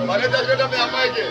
మరే దగ్గర మీ అమ్మాయికి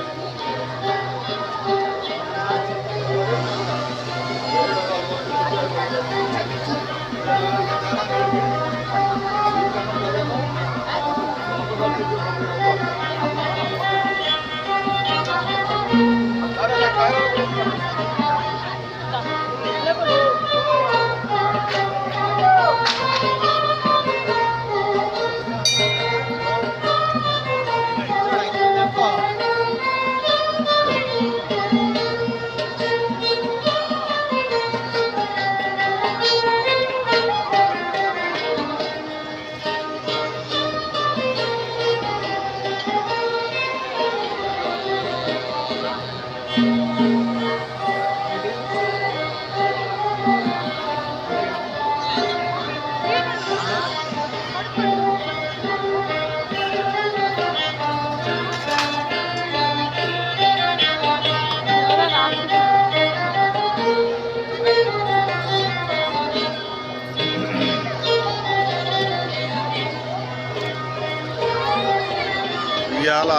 ఇవాళ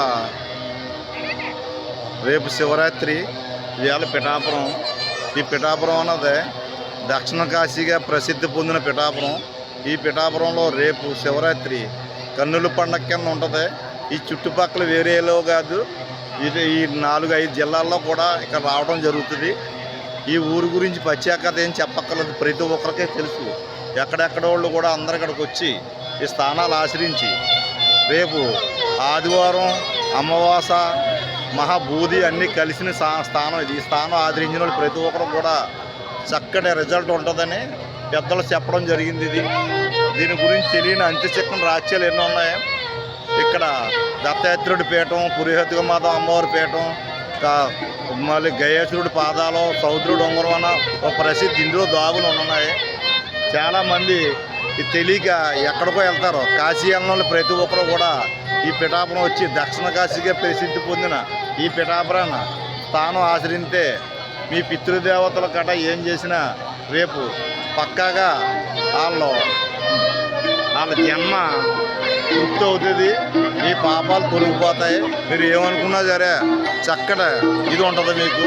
రేపు శివరాత్రి, ఇవాళ పిఠాపురం. ఈ పిఠాపురం అన్నది దక్షిణ కాశీగా ప్రసిద్ధి పొందిన పిఠాపురం. ఈ పిఠాపురంలో రేపు శివరాత్రి కన్నుల పండగ కింద ఉంటుంది. ఈ చుట్టుపక్కల వేరేలో కాదు, ఇది ఈ 4-5 జిల్లాల్లో కూడా ఇక్కడ రావడం జరుగుతుంది. ఈ ఊరు గురించి ప్రత్యేకత ఏం చెప్పక్కర్లేదు, ప్రతి ఒక్కరికే తెలుసు. ఎక్కడెక్కడ వాళ్ళు కూడా అందరు ఇక్కడికి వచ్చి ఈ స్థానాలు ఆశ్రయించి రేపు ఆదివారం అమావాస మహాభూది అన్నీ కలిసిన స్థానం ఇది. ఈ స్థానం ఆదరించిన వాళ్ళు ప్రతి ఒక్కరు కూడా చక్కటి రిజల్ట్ ఉంటుందని పెద్దలు చెప్పడం జరిగింది. దీని గురించి తెలియని అంత్యచక్రం రాజ్యాలు ఎన్నో ఉన్నాయి. ఇక్కడ దత్తాత్రేయుడి పీఠం, పురిహతిక మాత అమ్మవారి పీఠం, మళ్ళీ గయేశ్వరుడి పాదాలు, సౌద్రుడు ఉంగరం అన్న ఒక ప్రసిద్ధి ఇందులో దాగులు ఉన్నాయి. చాలామంది ఇది తెలియక ఎక్కడికో వెళ్తారు. కాశీ వెళ్ళిన ప్రతి ఒక్కరు కూడా ఈ పిఠాపురం వచ్చి దక్షిణ కాశీగా ప్రసిద్ధి పొందిన ఈ పిఠాపురాన్ని స్థానం ఆశ్రయిస్తే మీ పితృదేవతల కట ఏం చేసినా రేపు పక్కాగా వాళ్ళ జన్మ తృప్తి అవుతుంది. మీ పాపాలు తొలగిపోతాయి. మీరు ఏమనుకున్నా సరే చక్కటి ఇది ఉంటుంది మీకు.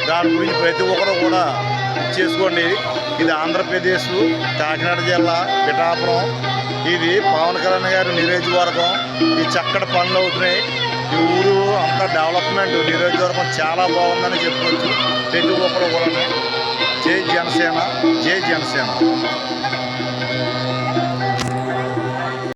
దాని గురించి ప్రతి ఒక్కరు కూడా చేసుకోండి. ఇది ఆంధ్రప్రదేశ్ కాకినాడ జిల్లా పిఠాపురం. ఇది పవన్ కళ్యాణ్ గారి నియోజకవర్గం. ఈ చక్కటి పనులు అవుతున్నాయి. ఈ ఊరు అంతా డెవలప్మెంట్, నియోజకవర్గం చాలా బాగుందని చెప్పుకోవచ్చు. ప్రతి ఒక్కరు కూడా జై జనసేన, జై జనసేన.